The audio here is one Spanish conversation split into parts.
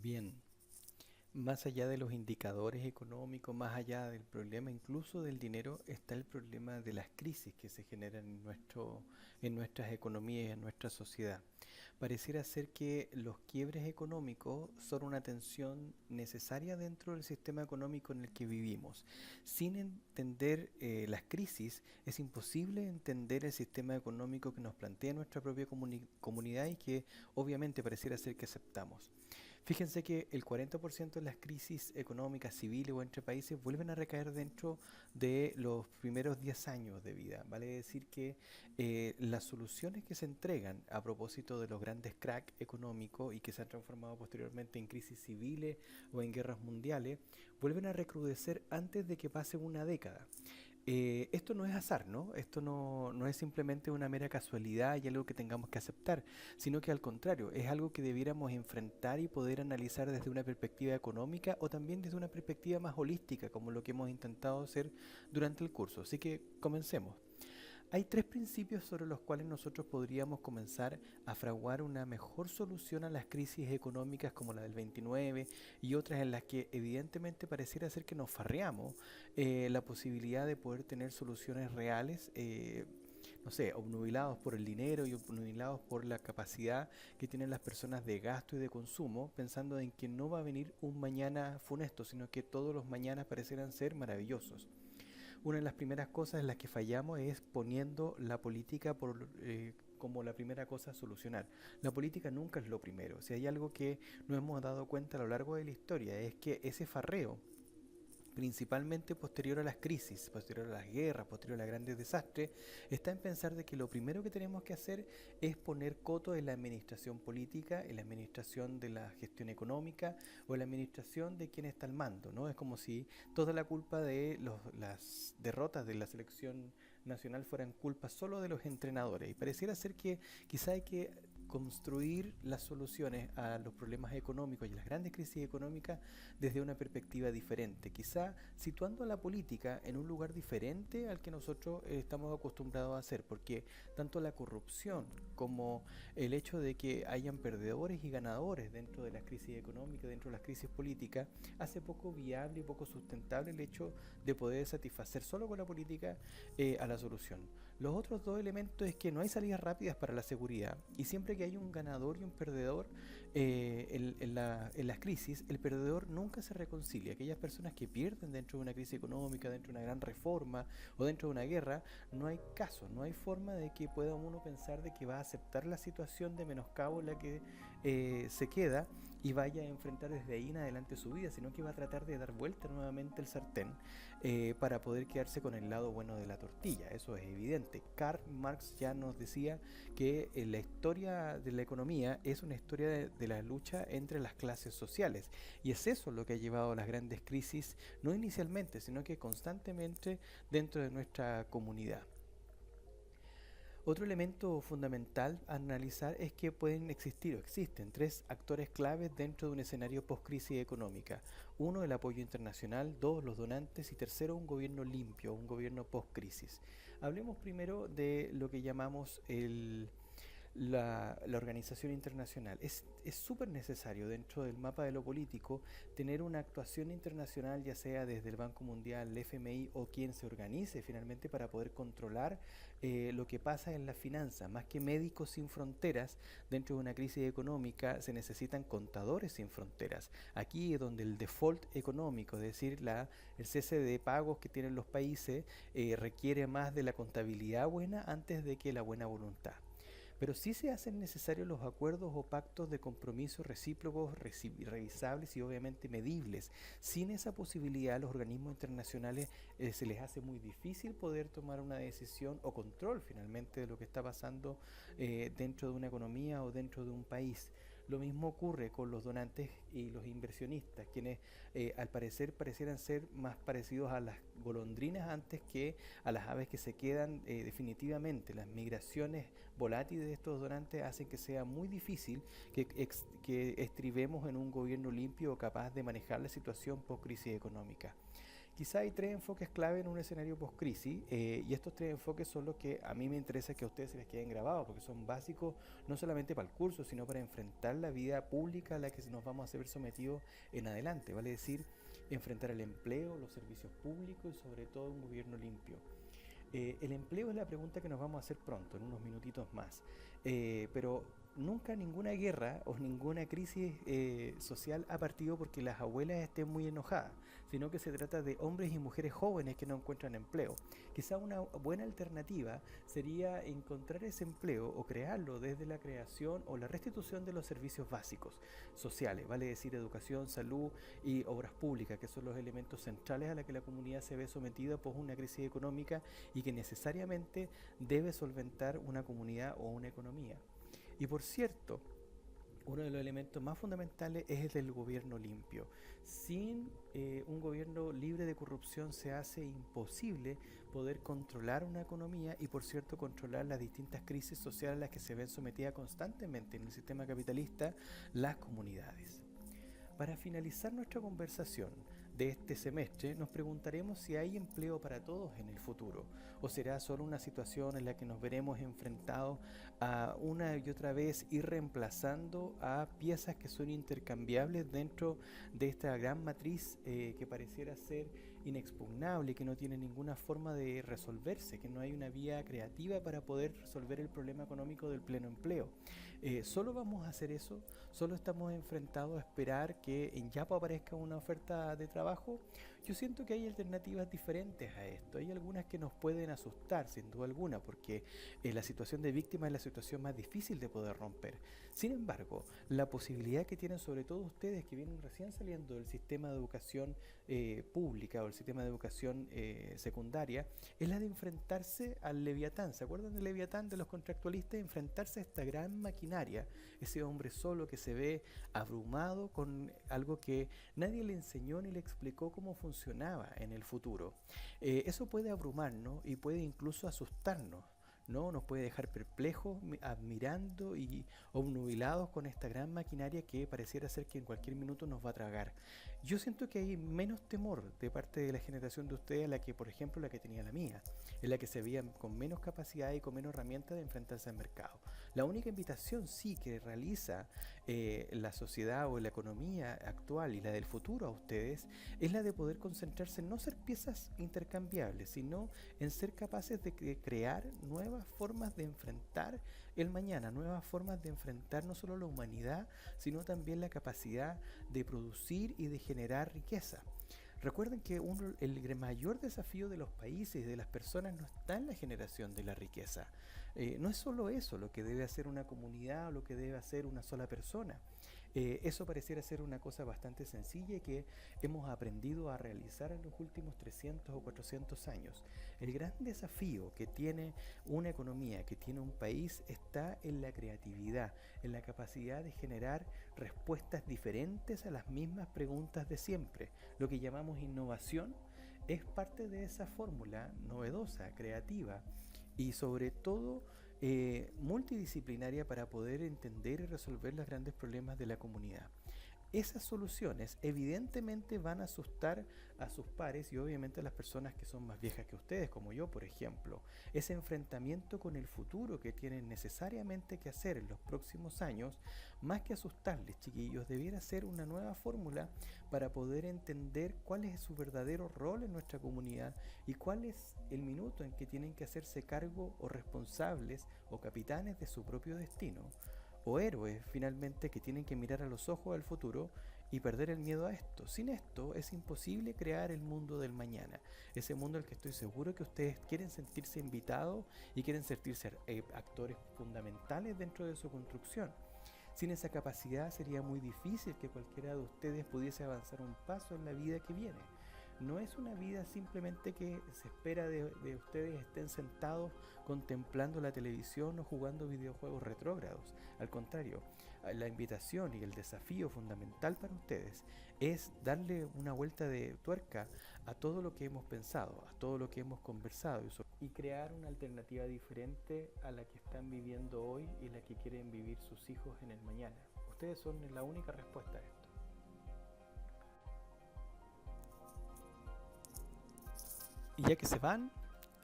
Bien, más allá de los indicadores económicos, más allá del problema incluso del dinero, está el problema de las crisis que se generan en nuestras economías y en nuestra sociedad. Pareciera ser que los quiebres económicos son una tensión necesaria dentro del sistema económico en el que vivimos. Sin entender las crisis, es imposible entender el sistema económico que nos plantea nuestra propia comunidad y que obviamente pareciera ser que aceptamos. Fíjense que el 40% de las crisis económicas, civiles o entre países vuelven a recaer dentro de los primeros 10 años de vida. Vale decir que las soluciones que se entregan a propósito de los grandes cracks económicos y que se han transformado posteriormente en crisis civiles o en guerras mundiales, vuelven a recrudecer antes de que pase una década. Esto no es azar, ¿no? Esto no es simplemente una mera casualidad y algo que tengamos que aceptar, sino que al contrario, es algo que debiéramos enfrentar y poder analizar desde una perspectiva económica o también desde una perspectiva más holística, como lo que hemos intentado hacer durante el curso. Así que comencemos. Hay tres principios sobre los cuales nosotros podríamos comenzar a fraguar una mejor solución a las crisis económicas como la del 29 y otras en las que evidentemente pareciera ser que nos farreamos la posibilidad de poder tener soluciones reales. No sé, obnubilados por el dinero y obnubilados por la capacidad que tienen las personas de gasto y de consumo, pensando en que no va a venir un mañana funesto, sino que todos los mañanas parecieran ser maravillosos. Una de las primeras cosas en las que fallamos es poniendo la política como la primera cosa a solucionar. La política nunca es lo primero. Si hay algo que nos hemos dado cuenta a lo largo de la historia es que ese farreo principalmente posterior a las crisis, posterior a las guerras, posterior a los grandes desastres, está en pensar de que lo primero que tenemos que hacer es poner coto en la administración política, en la administración de la gestión económica o en la administración de quien está al mando, ¿no? Es como si toda la culpa de las derrotas de la selección nacional fueran culpa solo de los entrenadores. Y pareciera ser que quizá hay que construir las soluciones a los problemas económicos y las grandes crisis económicas desde una perspectiva diferente, quizá situando a la política en un lugar diferente al que nosotros estamos acostumbrados a hacer, porque tanto la corrupción como el hecho de que hayan perdedores y ganadores dentro de las crisis económicas, dentro de las crisis políticas, hace poco viable y poco sustentable el hecho de poder satisfacer solo con la política a la solución. Los otros dos elementos es que no hay salidas rápidas para la seguridad y siempre que hay un ganador y un perdedor en las crisis, el perdedor nunca se reconcilia. Aquellas personas que pierden dentro de una crisis económica, dentro de una gran reforma o dentro de una guerra, no hay caso, no hay forma de que pueda uno pensar de que va a aceptar la situación de menoscabo en la que se queda y vaya a enfrentar desde ahí en adelante su vida, sino que va a tratar de dar vuelta nuevamente el sartén para poder quedarse con el lado bueno de la tortilla. Eso es evidente. Karl Marx ya nos decía que la historia de la economía es una historia de la lucha entre las clases sociales. Y es eso lo que ha llevado a las grandes crisis, no inicialmente, sino que constantemente dentro de nuestra comunidad. Otro elemento fundamental a analizar es que pueden existir o existen tres actores claves dentro de un escenario post-crisis económica. Uno, el apoyo internacional; dos, los donantes; y tercero, un gobierno limpio, un gobierno post-crisis. Hablemos primero de lo que llamamos la organización internacional. Es súper necesario dentro del mapa de lo político tener una actuación internacional, ya sea desde el Banco Mundial, el FMI o quien se organice finalmente para poder controlar lo que pasa en la finanza. Más que médicos sin fronteras, dentro de una crisis económica se necesitan contadores sin fronteras. Aquí es donde el default económico, es decir, el cese de pagos que tienen los países, requiere más de la contabilidad buena antes de que la buena voluntad. Pero sí se hacen necesarios los acuerdos o pactos de compromiso recíprocos, revisables y obviamente medibles. Sin esa posibilidad, a los organismos internacionales se les hace muy difícil poder tomar una decisión o control finalmente de lo que está pasando dentro de una economía o dentro de un país. Lo mismo ocurre con los donantes y los inversionistas, quienes al parecer parecieran ser más parecidos a las golondrinas antes que a las aves que se quedan definitivamente. Las migraciones volátiles de estos donantes hacen que sea muy difícil que estribemos en un gobierno limpio o capaz de manejar la situación post crisis económica. Quizá hay tres enfoques clave en un escenario post-crisis, y estos tres enfoques son los que a mí me interesa que a ustedes se les queden grabados, porque son básicos no solamente para el curso, sino para enfrentar la vida pública a la que nos vamos a ver sometidos en adelante, vale decir, enfrentar el empleo, los servicios públicos y sobre todo un gobierno limpio. El empleo es la pregunta que nos vamos a hacer pronto, en unos minutitos más. Pero nunca ninguna guerra o ninguna crisis social ha partido porque las abuelas estén muy enojadas, sino que se trata de hombres y mujeres jóvenes que no encuentran empleo. Quizá una buena alternativa sería encontrar ese empleo o crearlo desde la creación o la restitución de los servicios básicos sociales, vale decir educación, salud y obras públicas, que son los elementos centrales a los que la comunidad se ve sometida por una crisis económica y que necesariamente debe solventar una comunidad o una economía. Y por cierto, uno de los elementos más fundamentales es el del gobierno limpio. Sin un gobierno libre de corrupción se hace imposible poder controlar una economía y, por cierto, controlar las distintas crisis sociales a las que se ven sometidas constantemente en el sistema capitalista las comunidades. Para finalizar nuestra conversación de este semestre, nos preguntaremos si hay empleo para todos en el futuro, o será solo una situación en la que nos veremos enfrentados a una y otra vez ir reemplazando a piezas que son intercambiables dentro de esta gran matriz que pareciera ser inexpugnable y que no tiene ninguna forma de resolverse, que no hay una vía creativa para poder resolver el problema económico del pleno empleo. ¿Solo vamos a hacer eso? ¿Solo estamos enfrentados a esperar que en Yapo aparezca una oferta de trabajo? Yo siento que hay alternativas diferentes a esto. Hay algunas que nos pueden asustar, sin duda alguna, porque la situación de víctima es la situación más difícil de poder romper. Sin embargo, la posibilidad que tienen sobre todo ustedes que vienen recién saliendo del sistema de educación pública o el sistema de educación secundaria es la de enfrentarse al Leviatán. ¿Se acuerdan del Leviatán de los contractualistas? Enfrentarse a esta gran maquinaria, ese hombre solo que se ve abrumado con algo que nadie le enseñó ni le explicó cómo funcionaba en el futuro. Eso puede abrumarnos y puede incluso asustarnos, ¿no? Nos puede dejar perplejos, admirando y obnubilados con esta gran maquinaria que pareciera ser que en cualquier minuto nos va a tragar. Yo siento que hay menos temor de parte de la generación de ustedes a la que, por ejemplo, la que tenía la mía, en la que se veían con menos capacidad y con menos herramientas de enfrentarse al mercado. La única invitación sí que realiza la sociedad o la economía actual y la del futuro a ustedes es la de poder concentrarse en no ser piezas intercambiables, sino en ser capaces de crear nuevas formas de enfrentar el mañana, nuevas formas de enfrentar no solo la humanidad, sino también la capacidad de producir y de generar riqueza. Recuerden que el mayor desafío de los países y de las personas no está en la generación de la riqueza. No es solo eso lo que debe hacer una comunidad o lo que debe hacer una sola persona. Eso pareciera ser una cosa bastante sencilla y que hemos aprendido a realizar en los últimos 300 o 400 años. El gran desafío que tiene una economía, que tiene un país, está en la creatividad, en la capacidad de generar respuestas diferentes a las mismas preguntas de siempre. Lo que llamamos innovación es parte de esa fórmula novedosa, creativa y sobre todo multidisciplinaria para poder entender y resolver los grandes problemas de la comunidad. Esas soluciones evidentemente van a asustar a sus pares y obviamente a las personas que son más viejas que ustedes, como yo, por ejemplo. Ese enfrentamiento con el futuro que tienen necesariamente que hacer en los próximos años, más que asustarles, chiquillos, debiera ser una nueva fórmula para poder entender cuál es su verdadero rol en nuestra comunidad y cuál es el minuto en que tienen que hacerse cargo o responsables o capitanes de su propio destino, o héroes finalmente que tienen que mirar a los ojos al futuro y perder el miedo a esto. Sin esto es imposible crear el mundo del mañana, ese mundo al que estoy seguro que ustedes quieren sentirse invitados y quieren sentirse actores fundamentales dentro de su construcción. Sin esa capacidad sería muy difícil que cualquiera de ustedes pudiese avanzar un paso en la vida que viene. No es una vida simplemente que se espera de ustedes estén sentados contemplando la televisión o jugando videojuegos retrógrados. Al contrario, la invitación y el desafío fundamental para ustedes es darle una vuelta de tuerca a todo lo que hemos pensado, a todo lo que hemos conversado y crear una alternativa diferente a la que están viviendo hoy y la que quieren vivir sus hijos en el mañana. Ustedes son la única respuesta a esto. Y ya que se van,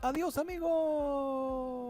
adiós amigos.